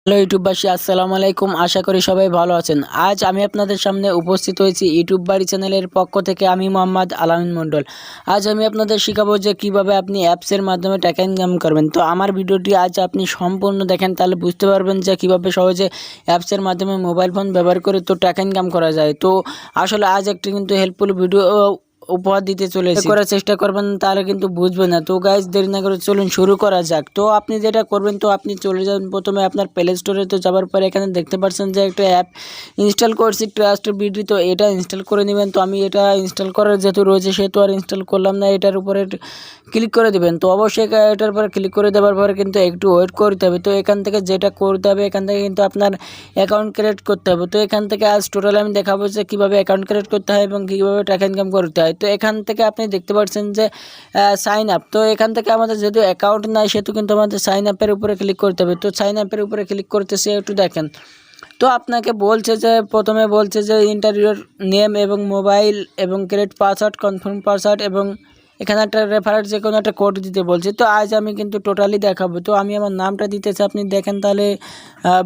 Hello ইউটিউববাসী, আসসালামু আলাইকুম। আশা করি সবাই ভালো আছেন। আজ আমি আপনাদের সামনে উপস্থিত হয়েছি ইউটিউব বাড়ি চ্যানেলের পক্ষ থেকে। আমি মোহাম্মদ আলামিন মণ্ডল। আজ আমি আপনাদের শেখাবো যে কিভাবে আপনি অ্যাপসের মাধ্যমে টাকা ইনকাম করবেন। তো আমার ভিডিওটি আজ আপনি সম্পূর্ণ দেখেন, তাহলে বুঝতে পারবেন যে কিভাবে সহজে অ্যাপসের মাধ্যমে মোবাইল ফোন ব্যবহার করে তো টাকা ইনকাম করা যায়। তো আসলে আজ একটি কিন্তু হেল্পফুল ভিডিও উপহার দিতে চলেছি। করার চেষ্টা করবেন, তাহলে কিন্তু বুঝবেন না। তো গাইজ, দেরি না করে চলুন শুরু করা যাক। তো আপনি যেটা করবেন, তো আপনি চলে যান প্রথমে আপনার প্লে স্টোরে। তো যাওয়ার পরে এখানে দেখতে পাচ্ছেন যে একটা অ্যাপ ইনস্টল করছি, ট্রাস্ট বিডি। তো এটা ইনস্টল করে নেবেন। তো আমি এটা ইনস্টল করার যেহেতু রয়েছে, সেহেতু আর ইনস্টল করলাম না। এটার উপরে ক্লিক করে দেবেন। তো অবশ্যই এটার পরে ক্লিক করে দেওয়ার পরে কিন্তু একটু ওয়েট করতে হবে। তো এখান থেকে যেটা করতে হবে, এখান থেকে কিন্তু আপনার অ্যাকাউন্ট ক্রিয়েট করতে হবে। তো এখান থেকে আজ টোটাল আমি দেখাবো যে কীভাবে অ্যাকাউন্ট ক্রিয়েট করতে হয় এবং কীভাবে টাকা ইনকাম করতে হয়। তো এখান থেকে আপনি দেখতে পাচ্ছেন যে সাইন আপ। তো এখান থেকে আমাদের যেহেতু অ্যাকাউন্ট নাই, সেহেতু কিন্তু আমাদের সাইন আপের উপরে ক্লিক করতে হবে। তো সাইন আপের উপরে ক্লিক করতেছে, একটু দেখেন। তো আপনাকে বলছে যে প্রথমে বলছে যে এন্টার ইউর নেম এবং মোবাইল এবং ক্রিয়েট পাসওয়ার্ড, কনফার্ম পাসওয়ার্ড এবং এখানে একটা রেফারেন্স যে কোনো একটা কোড দিতে বলছে। তো আজ আমি কিন্তু টোটালি দেখাবো। তো আমি আমার নামটা দিতেছি, আপনি দেখেন তাহলে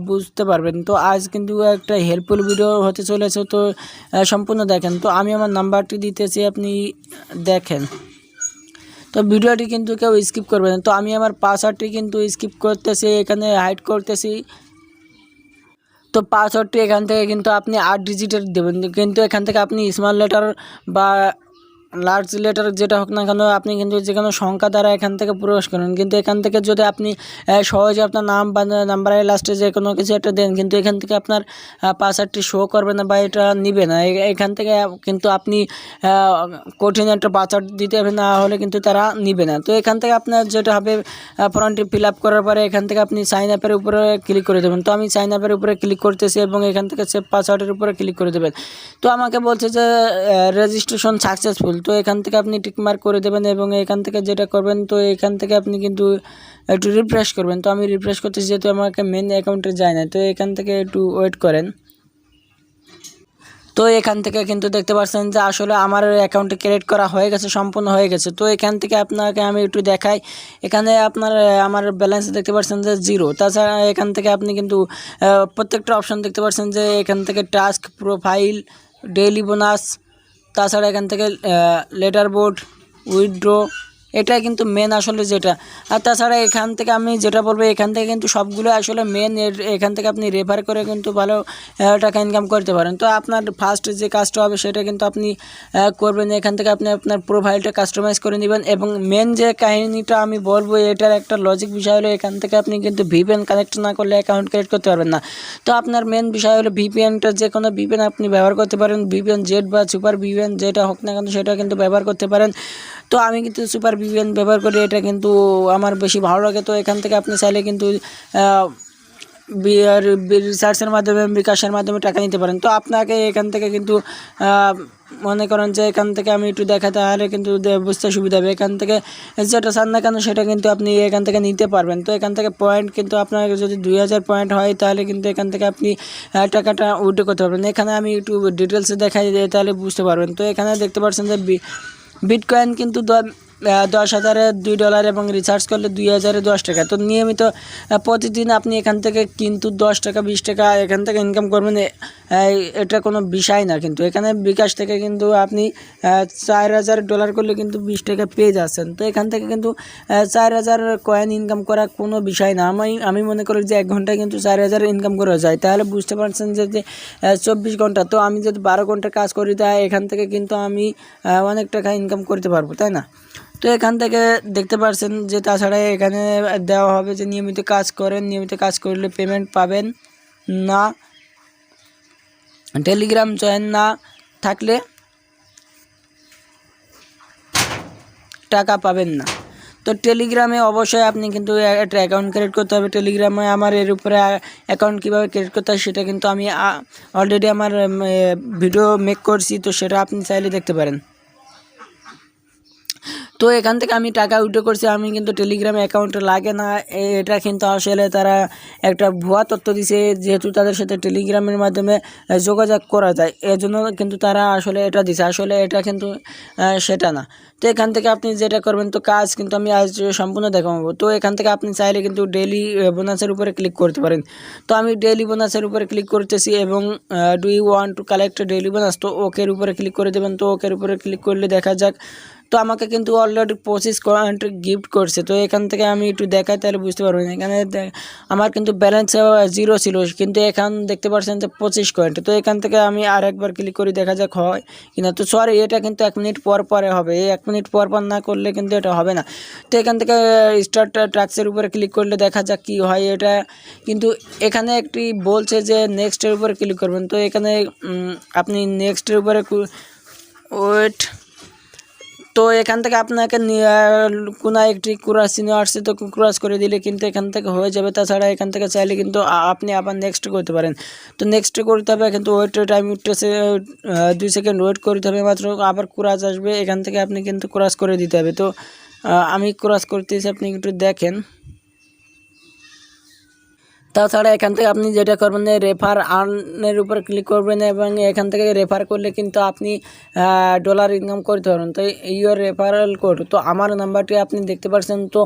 বুঝতে পারবেন। তো আজ কিন্তু একটা হেল্পফুল ভিডিও হতে চলেছে, তো সম্পূর্ণ দেখেন। তো আমি আমার নাম্বারটি দিতেছি, আপনি দেখেন। তো ভিডিওটি কিন্তু কেউ স্কিপ করবে না। তো আমি আমার পাসওয়ার্ডটি কিন্তু স্কিপ করতেছি, এখানে হাইড করতেছি। তো পাসওয়ার্ডটি এখান থেকে কিন্তু আপনি 8 ডিজিটের দেবেন, কিন্তু এখান থেকে আপনি স্মল লেটার বা লার্জ লেটার যেটা হোক না কেন, আপনি কিন্তু যে কোনো সংখ্যা দ্বারা এখান থেকে প্রবেশ করেন। কিন্তু এখান থেকে যদি আপনি সহজে আপনার নাম বা নাম্বারের লাস্টে যে কোনো কিছু একটা দেন, কিন্তু এখান থেকে আপনার পাসওয়ার্ডটি শো করবে না বা এটা নিবে না। এখান থেকে কিন্তু আপনি কঠিন একটা পাসওয়ার্ড দিতে হবে, না হলে কিন্তু তারা নিবে না। তো এখান থেকে আপনার যেটা হবে, ফর্মটি ফিল আপ করার পরে এখান থেকে আপনি সাইন আপের উপরে ক্লিক করে দেবেন। তো আমি সাইন আপের উপরে ক্লিক করতেছি এবং এখান থেকে সেভ পাসওয়ার্ডের উপরে ক্লিক করে দেবেন। তো আমাকে বলছে যে রেজিস্ট্রেশন সাকসেসফুল। তো এখান থেকে আপনি টিকমার্ক করে দেবেন এবং এখান থেকে যেটা করবেন, তো এখান থেকে আপনি কিন্তু একটু রিফ্রেশ করবেন। তো আমি রিফ্রেশ করতেছি, যেহেতু আমাকে মেন অ্যাকাউন্টে যায় না। তো এখান থেকে একটু ওয়েট করেন। তো এখান থেকে কিন্তু দেখতে পাচ্ছেন যে আসলে আমার অ্যাকাউন্টে ক্রিয়েট করা হয়ে গেছে, সম্পূর্ণ হয়ে গেছে। তো এখান থেকে আপনাকে আমি একটু দেখাই। এখানে আপনার আমার ব্যালেন্স দেখতে পাচ্ছেন যে 0। তাছাড়া এখান থেকে আপনি কিন্তু প্রত্যেকটা অপশন দেখতে পাচ্ছেন যে এখান থেকে টাস্ক, প্রোফাইল, ডেইলি বোনাস, তাছাড়া এখান থেকে লেটার বোর্ড, উইথড্র, এটাই কিন্তু মেন আসলে যেটা। আর তাছাড়া এখান থেকে আমি যেটা বলবো, এখান থেকে কিন্তু সবগুলো আসলে মেন। এখান থেকে আপনি রেফার করে কিন্তু ভালো টাকা ইনকাম করতে পারেন। তো আপনার ফার্স্ট যে কাজটা হবে, সেটা কিন্তু আপনি করবেন। এখান থেকে আপনি আপনার প্রোফাইলটা কাস্টমাইজ করে নেবেন এবং মেন যে কাহিনিটা আমি বলবো, এটার একটা লজিক বিষয় হলো, এখান থেকে আপনি কিন্তু ভিপিএন কানেক্ট না করলে অ্যাকাউন্ট ক্রিয়েট করতে পারবেন না। তো আপনার মেন বিষয় হলো ভিপিএনটা, যে কোনো ভিপিএন আপনি ব্যবহার করতে পারেন। ভিপিএন জেড বা সুপার ভিপিএন যেটা হোক না কেন, সেটা কিন্তু ব্যবহার করতে পারেন। তো আমি কিন্তু সুপার ভিপিএন ব্যবহার করি, এটা কিন্তু আমার বেশি ভালো লাগে। তো এখান থেকে আপনি চাইলে কিন্তু রিসার্চের মাধ্যমে, বিকাশের মাধ্যমে টাকা নিতে পারেন। তো আপনাকে এখান থেকে কিন্তু মনে করেন যে এখান থেকে আমি একটু দেখাতে, তাহলে কিন্তু বুঝতে সুবিধা হবে। এখান থেকে যেটা চান না কেন, সেটা কিন্তু আপনি এখান থেকে নিতে পারবেন। তো এখান থেকে পয়েন্ট কিন্তু আপনার যদি 2000 পয়েন্ট হয়, তাহলে কিন্তু এখান থেকে আপনি টাকাটা উইথড্র করতে পারবেন। এখানে আমি একটু ডিটেলসে দেখাই দিই, তাহলে বুঝতে পারবেন। তো এখানে দেখতে পাচ্ছেন যে বিটকয়েন কিন্তু 10,000-এ $2 এবং রিচার্জ করলে 2,000-এ 10 টাকা। তো নিয়মিত প্রতিদিন আপনি এখান থেকে কিন্তু 10 টাকা 20 টাকা এখান থেকে ইনকাম করবেন। এটা কোনো বিষয় না। কিন্তু এখানে বিকাশ থেকে কিন্তু আপনি $4,000 করলে কিন্তু 20 টাকা পেয়ে যাচ্ছেন। তো এখান থেকে কিন্তু 4,000 কয়েন ইনকাম করা কোনো বিষয় না। আমি মনে করি যে 1 ঘন্টায় কিন্তু 4,000 ইনকাম করা যায়। তাহলে বুঝতে পারছেন যে 24 ঘন্টা। তো আমি যদি 12 ঘন্টা কাজ করি, তাই এখান থেকে কিন্তু আমি অনেক টাকা ইনকাম করতে পারবো, তাই না? তো এখান থেকে দেখতে পাচ্ছেন যে তাছাড়া এখানে দেওয়া হবে যে নিয়মিত কাজ করেন, নিয়মিত কাজ করলে পেমেন্ট পাবেন না, টেলিগ্রাম জয়েন না থাকলে টাকা পাবেন না। তো টেলিগ্রামে অবশ্যই আপনি কিন্তু একটা অ্যাকাউন্ট ক্রিয়েট করতে হবে। টেলিগ্রামে আমার এর উপরে অ্যাকাউন্ট কীভাবে ক্রিয়েট করতে হয়, সেটা কিন্তু আমি অলরেডি আমার ভিডিও মেক করছি। তো সেটা আপনি চাইলে দেখতে পারেন। তো তো এখান থেকে আমি টাকা উইথড্র করছি, আমি কিন্তু টেলিগ্রাম অ্যাকাউন্টে লাগে না। এটা কিন্তু আসলে তারা একটা ভুয়া তথ্য দিছে, যেহেতু তাদের সাথে টেলিগ্রামের মাধ্যমে যোগাযোগ করা যায়, এজন্য কিন্তু তারা আসলে এটা দিছে। আসলে এটা কিন্তু সেটা না। তো এখান থেকে আপনি যেটা করবেন, তো কাজ কিন্তু আমি আজ সম্পূর্ণ দেখাবো। তো এখান থেকে আপনি চাইলে কিন্তু ডেইলি বোনাসের উপরে ক্লিক করতে পারেন। তো আমি ডেইলি বোনাসের উপরে ক্লিক করতেছি এবং do you want to collect daily bonus, তো ওকের উপরে ক্লিক করে দেবেন। তো ওকের উপরে ক্লিক করলে দেখা যাক, তো আমাকে কিন্তু অলরেডি 25 কয়েন গিফট করছে। তো এখান থেকে আমি একটু দেখাই তাহলে বুঝতে পারবেন। এখানে আমার কিন্তু ব্যালেন্স 0 ছিল, কিন্তু এখন দেখতে পাচ্ছেন যে 25 কয়েন। তো এখান থেকে আমি আর একবার ক্লিক করি, দেখা যাক হয় কিনা। তো সরি, এটা কিন্তু 1 মিনিট পর পরে হবে, এই 1 মিনিট পর পর না করলে কিন্তু এটা হবে না। তো এখান থেকে স্টার্ট টাস্কের উপরে ক্লিক করলে দেখা যাক কি হয়। এটা কিন্তু এখানে একটি বলছে যে নেক্সটের উপরে ক্লিক করবেন। তো এখানে আপনি নেক্সটের উপরে ওয়েট, তো এখান থেকে আপনাকে কোনো একটি ক্রস চিহ্ন আসছে, তো ক্রস করে দিলে কিন্তু এখান থেকে হয়ে যাবে। তাছাড়া এখান থেকে চাইলে কিন্তু আপনি আবার নেক্সট করতে পারেন। তো নেক্সট করতে হবে, কিন্তু ওয়েট টাইম উঠতেছে 2 সেকেন্ড ওয়েট করতে হবে মাত্র, আবার ক্রস আসবে। এখান থেকে আপনি কিন্তু ক্রস করে দিতে হবে। তো আমি ক্রস করতেছি, আপনি একটু দেখেন। তাছাড়া এখান থেকে আপনি যেটা করবেন, রেফার আর্নের উপর ক্লিক করবেন এবং এখান থেকে রেফার করলে কিন্তু আপনি ডলার ইনকাম করতে পারবেন। তো ইউর রেফারেল কোড, তো আমার নাম্বারটি আপনি দেখতে পাচ্ছেন। তো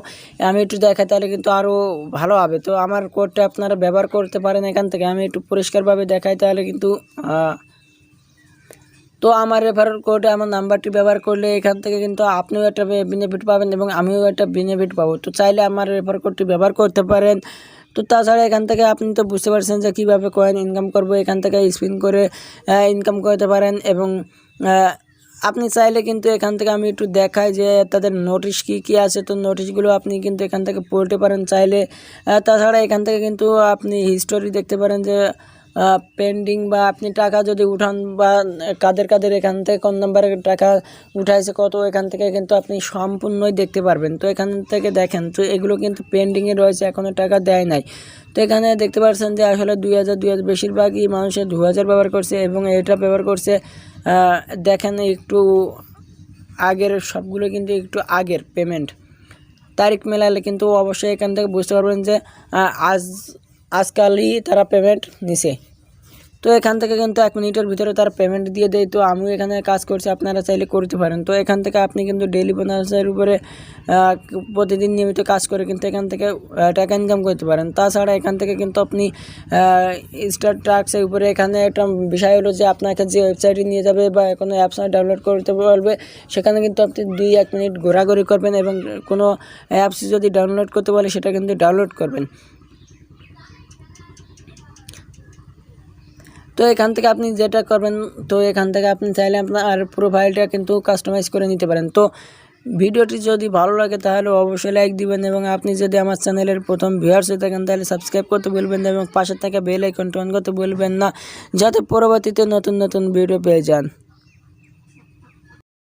আমি একটু দেখাই তাহলে কিন্তু আরও ভালো হবে। তো আমার কোডটা আপনারা ব্যবহার করতে পারেন এখান থেকে। আমি একটু পরিষ্কারভাবে দেখাই তাহলে কিন্তু তো আমার রেফারেল কোডে আমার নাম্বারটি ব্যবহার করলে এখান থেকে কিন্তু আপনিও একটা বেনিফিট পাবেন এবং আমিও একটা বেনিফিট পাবো। তো চাইলে আমার রেফার কোডটি ব্যবহার করতে পারেন। তো তাছাড়া এখান থেকে আপনি তো বুঝতে পারছেন যে কীভাবে কয়েন ইনকাম করবো। এখান থেকে স্পিন করে ইনকাম করতে পারেন এবং আপনি চাইলে কিন্তু এখান থেকে আমি একটু দেখাই যে তাদের নোটিশ কী আছে। তো নোটিশগুলো আপনি কিন্তু এখান থেকে পড়তে পারেন চাইলে। তাছাড়া এখান থেকে কিন্তু আপনি হিস্টোরি দেখতে পারেন যে পেন্ডিং, বা আপনি টাকা যদি উঠান বা কাদের এখান থেকে কোন নাম্বারে টাকা উঠাইছে কত, এখান থেকে কিন্তু আপনি সম্পূর্ণই দেখতে পারবেন। তো এখান থেকে দেখেন, তো এগুলো কিন্তু পেন্ডিংয়ে রয়েছে, এখনও টাকা দেয় নাই। তো এখানে দেখতে পাচ্ছেন যে আসলে 2000 বেশিরভাগই মানুষে 2000 ব্যবহার করছে এবং এটা ব্যবহার করছে। দেখেন একটু আগের সবগুলো কিন্তু একটু আগের পেমেন্ট তারিখ মেলালে কিন্তু অবশ্যই এখান থেকে বুঝতে পারবেন যে আজকালই তারা পেমেন্ট নিছে। তো এখান থেকে কিন্তু 1 মিনিটের ভিতরে তারা পেমেন্ট দিয়ে দেয়। তো আমিও এখানে কাজ করছি, আপনারা চাইলে করতে পারেন। তো এখান থেকে আপনি কিন্তু ডেইলি বোনাসের উপরে প্রতিদিন নিয়মিত কাজ করে কিন্তু এখান থেকে টাকা ইনকাম করতে পারেন। তাছাড়া এখান থেকে কিন্তু আপনি স্টার টাস্কের উপরে এখানে একটা বিষয় হলো যে আপনাকে যে ওয়েবসাইটে নিয়ে যাবে বা কোনো অ্যাপস ডাউনলোড করতে বলবে, সেখানে কিন্তু আপনি 2-1 মিনিট ঘোরাঘুরি করবেন এবং কোনো অ্যাপস যদি ডাউনলোড করতে বলে সেটা কিন্তু ডাউনলোড করবেন। তো এখান থেকে আপনি যেটা করবেন, তো এখান থেকে আপনি চাইলে আপনার প্রোফাইলটা কিন্তু কাস্টমাইজ করে নিতে পারেন। তো ভিডিওটি যদি ভালো লাগে তাহলে অবশ্যই লাইক দিবেন এবং আপনি যদি আমার চ্যানেলের প্রথম ভিউয়ার্স হয়ে থাকেন তাহলে সাবস্ক্রাইব করতে ভুলবেন না এবং পাশে থাকা বেল আইকনটি অন করতে ভুলবেন না, যাতে পরবর্তীতে নতুন নতুন ভিডিও পেয়ে যান।